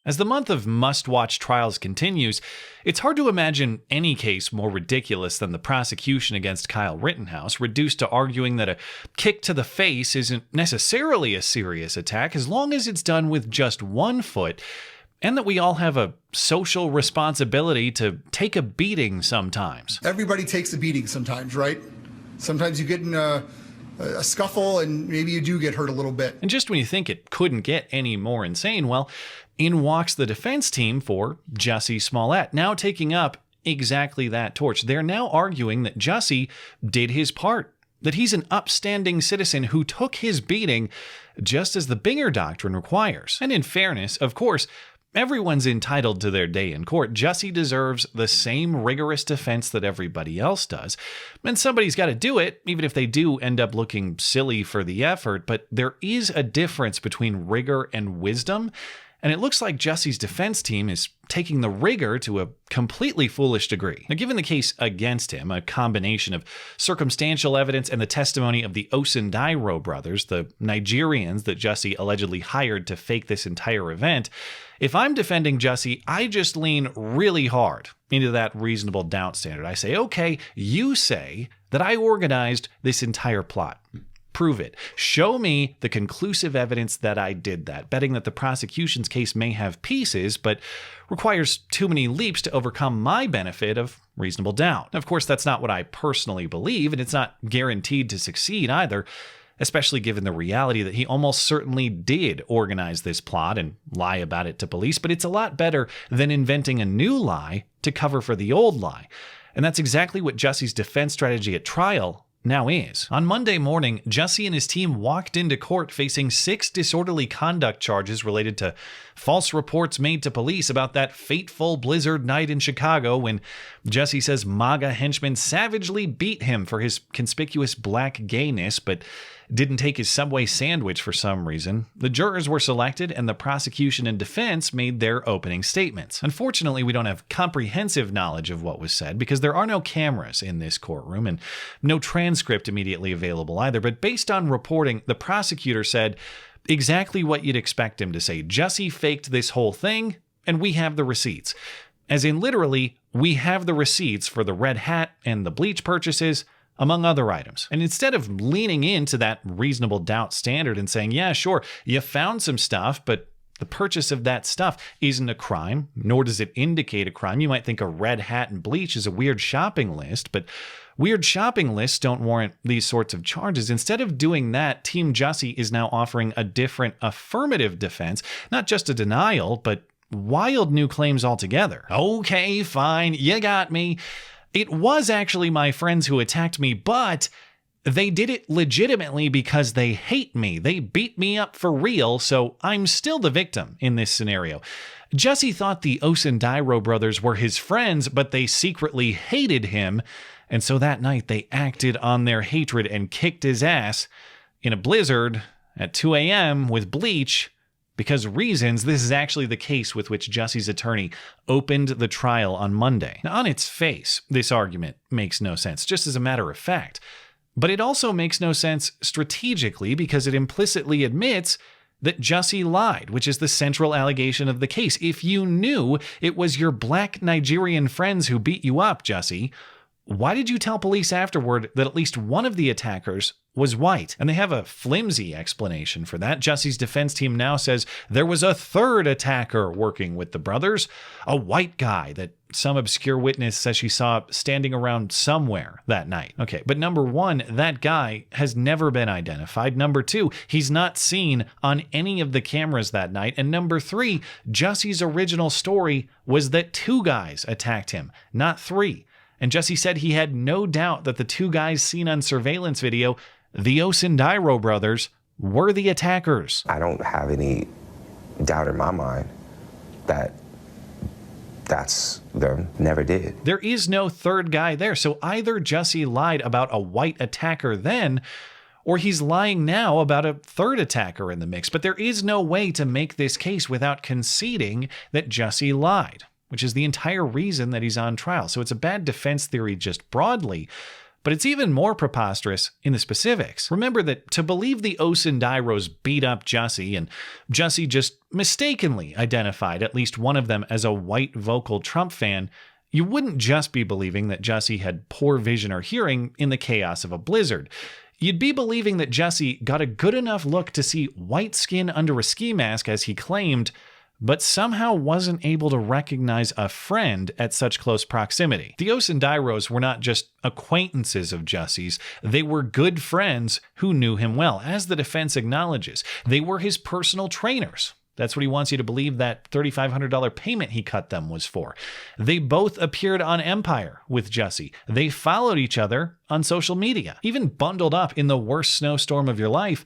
As the month of must-watch trials continues, it's hard to imagine any case more ridiculous than the prosecution against Kyle Rittenhouse, reduced to arguing that a kick to the face isn't necessarily a serious attack as long as it's done with just one foot, and that we all have a social responsibility to take a beating sometimes. Everybody takes a beating sometimes, right? Sometimes you get in a scuffle and maybe you do get hurt a little bit. And just when you think it couldn't get any more insane, well, in walks the defense team for Jussie Smollett, now taking up exactly that torch. They're now arguing that Jussie did his part, that he's an upstanding citizen who took his beating just as the Binger Doctrine requires. And in fairness, of course, everyone's entitled to their day in court. Jussie deserves the same rigorous defense that everybody else does. And somebody's got to do it, even if they do end up looking silly for the effort. But there is a difference between rigor and wisdom. And it looks like Jussie's defense team is taking the rigor to a completely foolish degree. Now, given the case against him, a combination of circumstantial evidence and the testimony of the Osundairo brothers, the Nigerians that Jussie allegedly hired to fake this entire event, if I'm defending Jussie, I just lean really hard into that reasonable doubt standard. I say, okay, you say that I organized this entire plot. Prove it. Show me the conclusive evidence that I did that. Betting that the prosecution's case may have pieces, but requires too many leaps to overcome my benefit of reasonable doubt. Of course, that's not what I personally believe, and it's not guaranteed to succeed either, especially given the reality that he almost certainly did organize this plot and lie about it to police, but it's a lot better than inventing a new lie to cover for the old lie. And that's exactly what Jussie's defense strategy at trial now is. On Monday morning, Jussie and his team walked into court facing 6 disorderly conduct charges related to false reports made to police about that fateful blizzard night in Chicago when Jussie says MAGA henchmen savagely beat him for his conspicuous black gayness, but didn't take his Subway sandwich for some reason. The jurors were selected and the prosecution and defense made their opening statements. Unfortunately, we don't have comprehensive knowledge of what was said because there are no cameras in this courtroom and no transcript immediately available either. But based on reporting, the prosecutor said exactly what you'd expect him to say. Jussie faked this whole thing and we have the receipts. As in literally, we have the receipts for the red hat and the bleach purchases, among other items. And instead of leaning into that reasonable doubt standard and saying, yeah, sure, you found some stuff, but the purchase of that stuff isn't a crime, nor does it indicate a crime. You might think a red hat and bleach is a weird shopping list, but weird shopping lists don't warrant these sorts of charges. Instead of doing that, Team Jussie is now offering a different affirmative defense, not just a denial, but wild new claims altogether. Okay, fine, you got me. It was actually my friends who attacked me, but they did it legitimately because they hate me. They beat me up for real, so I'm still the victim in this scenario. Jussie thought the Osundairo brothers were his friends, but they secretly hated him, and so that night they acted on their hatred and kicked his ass in a blizzard at 2 a.m. with bleach. Because reasons, this is actually the case with which Jussie's attorney opened the trial on Monday. Now, on its face, this argument makes no sense, just as a matter of fact. But it also makes no sense strategically because it implicitly admits that Jussie lied, which is the central allegation of the case. If you knew it was your black Nigerian friends who beat you up, Jussie, why did you tell police afterward that at least one of the attackers was white? And they have a flimsy explanation for that. Jussie's defense team now says there was a third attacker working with the brothers, a white guy that some obscure witness says she saw standing around somewhere that night. Okay, but number one, that guy has never been identified. Number two, he's not seen on any of the cameras that night. And number three, Jussie's original story was that 2 guys attacked him, not 3. And Jussie said he had no doubt that the 2 guys seen on surveillance video, the Osundairo brothers, were the attackers. I don't have any doubt in my mind that that's them. Never did. There is no third guy there, so either Jussie lied about a white attacker then, or he's lying now about a third attacker in the mix. But there is no way to make this case without conceding that Jussie lied, which is the entire reason that he's on trial. So it's a bad defense theory just broadly, But it's even more preposterous in the specifics. Remember that to believe the Osundiros beat up Jussie, and Jussie just mistakenly identified at least one of them as a white vocal Trump fan, you wouldn't just be believing that Jussie had poor vision or hearing in the chaos of a blizzard. You'd be believing that Jussie got a good enough look to see white skin under a ski mask as he claimed, but somehow wasn't able to recognize a friend at such close proximity. The Osundiros were not just acquaintances of Jussie's, they were good friends who knew him well. As the defense acknowledges, they were his personal trainers. That's what he wants you to believe that $3,500 payment he cut them was for. They both appeared on Empire with Jussie. They followed each other on social media. Even bundled up in the worst snowstorm of your life,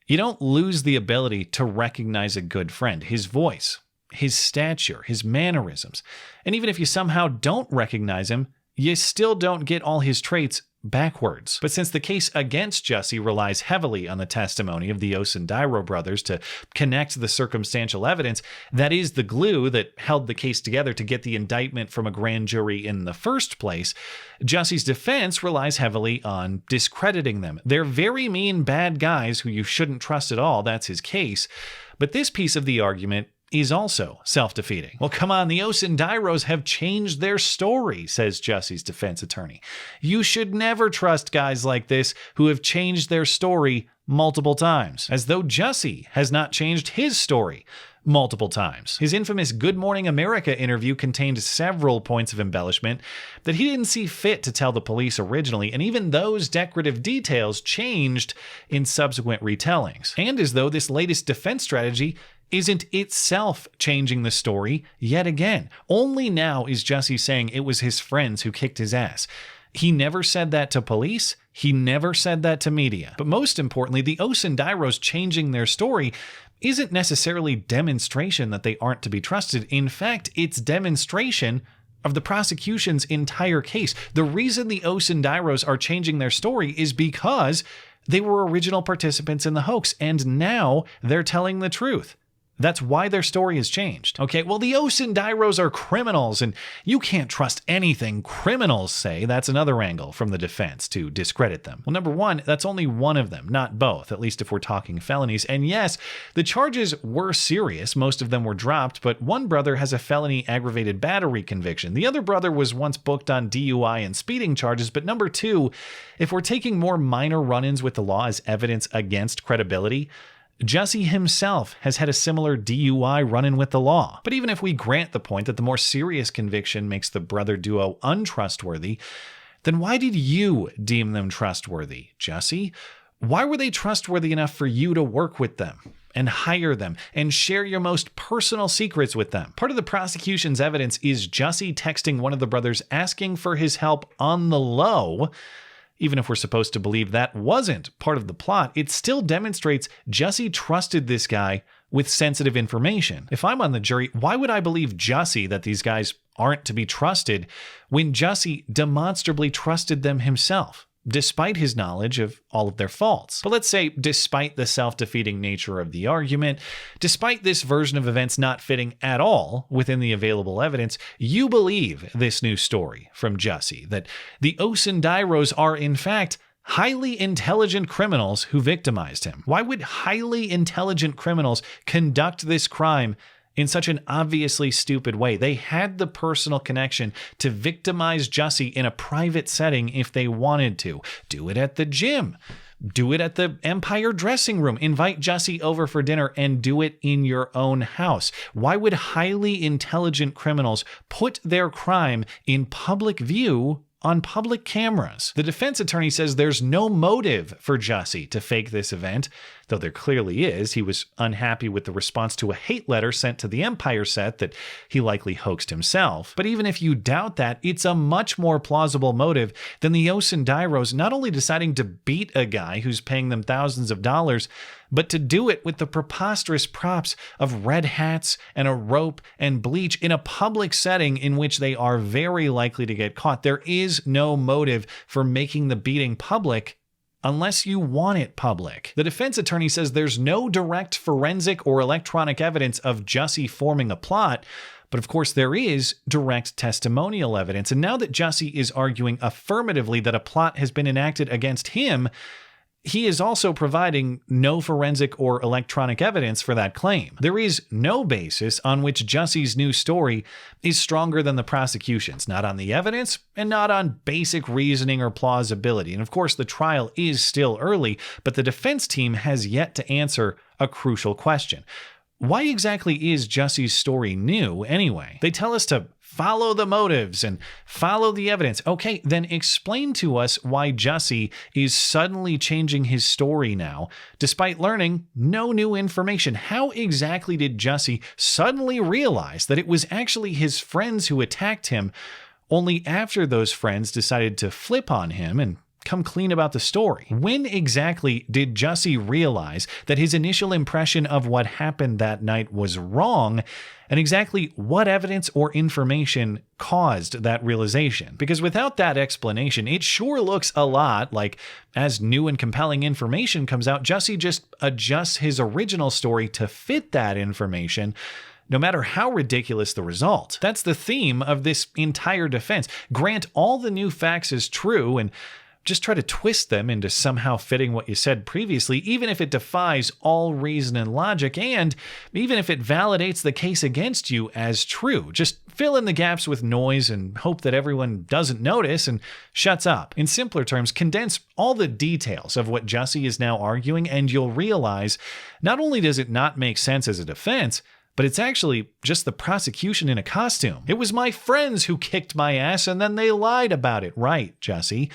you don't lose the ability to recognize a good friend, his voice, his stature, his mannerisms. And even if you somehow don't recognize him, you still don't get all his traits backwards. But since the case against Jussie relies heavily on the testimony of the Osundiro brothers to connect the circumstantial evidence, that is the glue that held the case together to get the indictment from a grand jury in the first place, Jussie's defense relies heavily on discrediting them. They're very mean, bad guys who you shouldn't trust at all. That's his case. But this piece of the argument is also self-defeating. Well, come on, the Osundiros have changed their story, says Jussie's defense attorney. You should never trust guys like this who have changed their story multiple times, as though Jussie has not changed his story multiple times. His infamous Good Morning America interview contained several points of embellishment that he didn't see fit to tell the police originally, and even those decorative details changed in subsequent retellings. And as though this latest defense strategy isn't itself changing the story yet again. Only now is Jussie saying it was his friends who kicked his ass. He never said that to police. He never said that to media. But most importantly, the Osundiros changing their story isn't necessarily demonstration that they aren't to be trusted. In fact, it's demonstration of the prosecution's entire case. The reason the Osundiros are changing their story is because they were original participants in the hoax, and now they're telling the truth. That's why their story has changed. Okay, well, the Osundiros are criminals, and you can't trust anything criminals say. That's another angle from the defense to discredit them. Well, number one, that's only one of them, not both, at least if we're talking felonies. And yes, the charges were serious. Most of them were dropped, but one brother has a felony aggravated battery conviction. The other brother was once booked on DUI and speeding charges. But number two, if we're taking more minor run-ins with the law as evidence against credibility, Jussie himself has had a similar DUI run-in with the law. But even if we grant the point that the more serious conviction makes the brother duo untrustworthy, then why did you deem them trustworthy, Jussie? Why were they trustworthy enough for you to work with them and hire them and share your most personal secrets with them? Part of the prosecution's evidence is Jussie texting one of the brothers asking for his help on the low. Even if we're supposed to believe that wasn't part of the plot, it still demonstrates Jussie trusted this guy with sensitive information. If I'm on the jury, why would I believe Jussie that these guys aren't to be trusted when Jussie demonstrably trusted them himself, despite his knowledge of all of their faults? But let's say, despite the self-defeating nature of the argument, despite this version of events not fitting at all within the available evidence, you believe this new story from Jussie, that the Osundiros are in fact highly intelligent criminals who victimized him. Why would highly intelligent criminals conduct this crime in such an obviously stupid way? They had the personal connection to victimize Jussie in a private setting if they wanted to. Do it at the gym. Do it at the Empire dressing room. Invite Jussie over for dinner and do it in your own house. Why would highly intelligent criminals put their crime in public view on public cameras? The defense attorney says there's no motive for Jussie to fake this event, though there clearly is. He was unhappy with the response to a hate letter sent to the Empire set that he likely hoaxed himself. But even if you doubt that, it's a much more plausible motive than the Osundiros not only deciding to beat a guy who's paying them thousands of dollars, but to do it with the preposterous props of red hats and a rope and bleach in a public setting in which they are very likely to get caught. There is no motive for making the beating public unless you want it public. The defense attorney says there's no direct forensic or electronic evidence of Jussie forming a plot, But of course, there is direct testimonial evidence. And now that Jussie is arguing affirmatively that a plot has been enacted against him, he is also providing no forensic or electronic evidence for that claim. There is no basis on which Jussie's new story is stronger than the prosecution's, not on the evidence and not on basic reasoning or plausibility. And of course, the trial is still early, but the defense team has yet to answer a crucial question. Why exactly is Jussie's story new anyway? They tell us to follow the motives and follow the evidence. Okay, then explain to us why Jussie is suddenly changing his story now, despite learning no new information. How exactly did Jussie suddenly realize that it was actually his friends who attacked him, only after those friends decided to flip on him and come clean about the story? When exactly did Jussie realize that his initial impression of what happened that night was wrong, and exactly what evidence or information caused that realization? Because without that explanation, it sure looks a lot like as new and compelling information comes out, Jussie just adjusts his original story to fit that information, no matter how ridiculous the result. That's the theme of this entire defense. Grant all the new facts as true and just try to twist them into somehow fitting what you said previously, even if it defies all reason and logic, and even if it validates the case against you as true. Just fill in the gaps with noise and hope that everyone doesn't notice and shuts up. In simpler terms, condense all the details of what Jussie is now arguing, and you'll realize not only does it not make sense as a defense, but it's actually just the prosecution in a costume. It was my friends who kicked my ass and then they lied about it. Right, Jussie?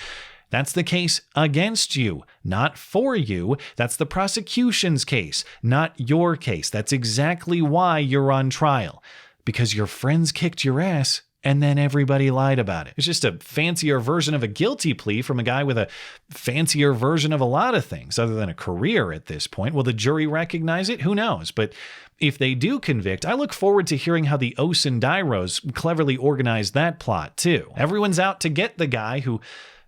That's the case against you, not for you. That's the prosecution's case, not your case. That's exactly why you're on trial. Because your friends kicked your ass and then everybody lied about it. It's just a fancier version of a guilty plea from a guy with a fancier version of a lot of things other than a career at this point. Will the jury recognize it? Who knows? But if they do convict, I look forward to hearing how the Osendairos cleverly organized that plot too. Everyone's out to get the guy who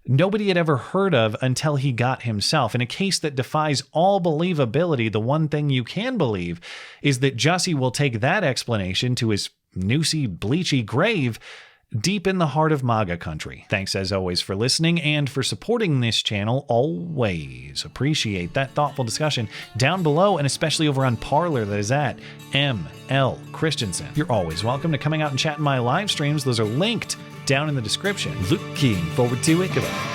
nobody had ever heard of until he got himself. In a case that defies all believability, the one thing you can believe is that Jussie will take that explanation to his noosey, bleachy grave deep in the heart of MAGA country. Thanks as always for listening and for supporting this channel. Always appreciate that thoughtful discussion down below, and especially over on Parler, that is at ML Christensen. You're always welcome to coming out and chat in my live streams. Those are linked down in the description. Looking forward to it. Goodbye.